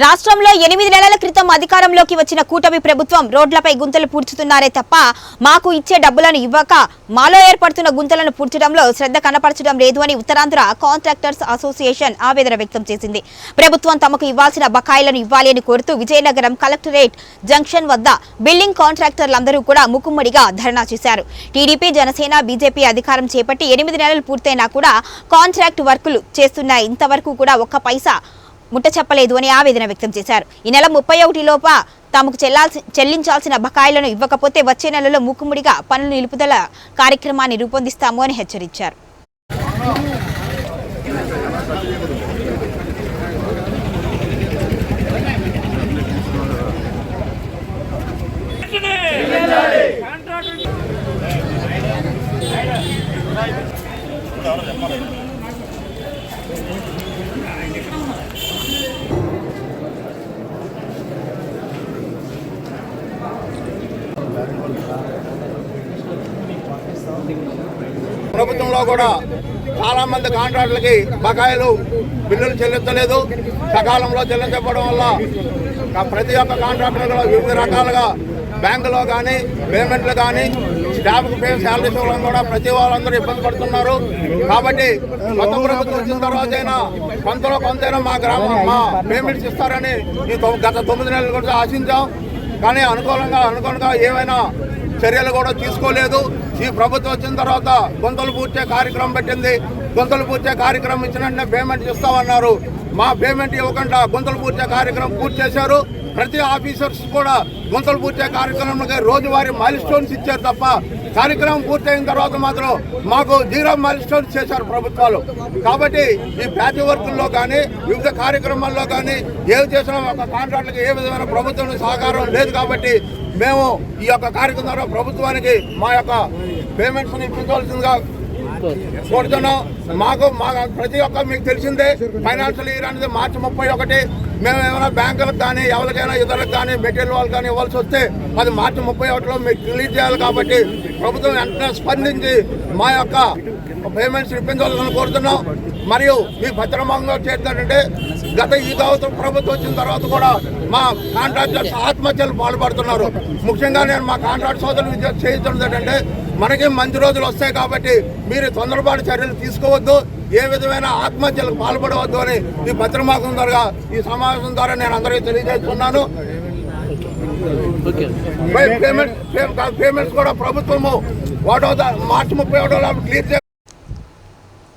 రాష్ట్రంలో 8 నెలల క్రితం అధికారంలోకి వచ్చిన కూటమి ప్రభుత్వం రోడ్లపై గుంతలు పూడ్చుతున్నారే తప్ప మాకు ఇచ్చే డబ్బులను ఇవ్వక మాలో ఏర్పడుతున్న గుంతలను పూడ్చడంలో శ్రద్ధ కనపరచడం లేదు అని ఉత్తరాంధ్ర కాంట్రాక్టర్స్ అసోసియేషన్ ఆవేదన వ్యక్తం చేసింది. ప్రభుత్వం తమకు ఇవ్వాల్సిన బకాయిలను ఇవ్వాలి అని కోరుతూ విజయనగరం కలెక్టరేట్ జంక్షన్ వద్ద బిల్డింగ్ కాంట్రాక్టర్లందరూ కూడా ముక్కుమ్మడిగా ధర్నా చేశారు. టీడీపీ, జనసేన, బీజేపీ అధికారం చేపట్టి 8 నెలలు పూర్తయినా కూడా కాంట్రాక్ట్ వర్కులు చేస్తున్నాయి. ఇంతవరకు కూడా ఒక్క పైసా ముట్ట చెప్పలేదు అని ఆవేదన వ్యక్తం చేశారు. ఈ నెల 31 లోప తమకు చెల్లించాల్సిన బకాయిలను ఇవ్వకపోతే వచ్చే నెలలో మూకుముడిగా పనులు నిలుపుదల కార్యక్రమాన్ని రూపొందిస్తాము అని హెచ్చరించారు. ప్రభుత్వంలో కూడా చాలా మంది కాంట్రాక్టులకి బకాయిలు బిల్లులు చెల్లించలేదు. సకాలంలో చెల్లించకపోవడం వల్ల ప్రతి ఒక్క కాంట్రాక్టర్ వివిధ రకాలుగా బ్యాంకులో కానీ పేమెంట్లు కానీ స్టాఫ్కి శాలరీస్ ఇవ్వడం కూడా ప్రతి వాళ్ళందరూ ఇబ్బంది పడుతున్నారు. కాబట్టి కొత్త ప్రభుత్వం వచ్చిన తర్వాత అయినా కొంతైనా మా పేమెంట్స్ ఇస్తారని గత 9 నెలలు కూడా ఆశించాం. కానీ అనుకూలంగా ఏమైనా చర్యలు కూడా తీసుకోలేదు. ఈ ప్రభుత్వం వచ్చిన తర్వాత గుంతలు పూడ్చే కార్యక్రమం పెట్టింది. గుంతలు పూడ్చే కార్యక్రమం ఇచ్చిన వెంటనే పేమెంట్ ఇస్తామన్నారు. మా పేమెంట్ ఇవ్వకుండా గుంతలు పూడ్చే కార్యక్రమం పూర్తి చేశారు. ప్రతి ఆఫీసర్స్ కూడా గుంతలు పూడ్చే కార్యక్రమానికి రోజువారీ మైల్ స్టోన్స్ ఇచ్చారు తప్ప కార్యక్రమం పూర్తయిన తర్వాత మాత్రం మాకు 0 మైల్ స్టోన్స్ చేశారు ప్రభుత్వాలు. కాబట్టి ఈ ప్యాచ్ వర్కుల్లో కానీ వివిధ కార్యక్రమాల్లో కానీ ఏవి చేసినా ఒక కాంట్రాక్టులకు ఏ విధమైన ప్రభుత్వం సహకారం లేదు. కాబట్టి మేము ఈ యొక్క కార్యక్రమం ద్వారా ప్రభుత్వానికి మా యొక్క పేమెంట్స్ని ఇప్పించవలసిందిగా కోరుతున్నాం. మాకు ప్రతి ఒక్క మీకు తెలిసిందే ఫైనాన్షియల్ ఇయర్ అనేది మార్చి 31. మేము ఏమైనా బ్యాంకులకు కానీ ఎవరికైనా ఇతరులకు కానీ మెటీరియల్ వాళ్ళకి కానీ ఇవ్వాల్సి వస్తే అది మార్చి 31లో మీకు రిలీజ్ చేయాలి. కాబట్టి ప్రభుత్వం వెంటనే స్పందించి మా యొక్క పేమెంట్స్ ఇప్పించాలని కోరుతున్నాం. మరియు మీ భద్రమంగా చేస్తుందంటే గత ఈ ప్రభుత్వం వచ్చిన తర్వాత కూడా మా కాంట్రాక్టర్స్ ఆత్మహత్యలు పాల్పడుతున్నారు. ముఖ్యంగా నేను మా కాంట్రాక్ట్ సోదరులు చేయించడం ఏంటంటే మనకి మంచి రోజులు వస్తాయి కాబట్టి మీరు తొందరపాటు చర్యలు తీసుకోవద్దు, ఏ విధమైన ఆత్మహత్యలకు పాల్పడవద్దు అని ఈ భద్రమాసం ద్వారా ఈ సమావేశం ద్వారా నేను అందరికీ తెలియజేస్తున్నాను. పేమెంట్స్ కూడా ప్రభుత్వము మార్చి 31 క్లియర్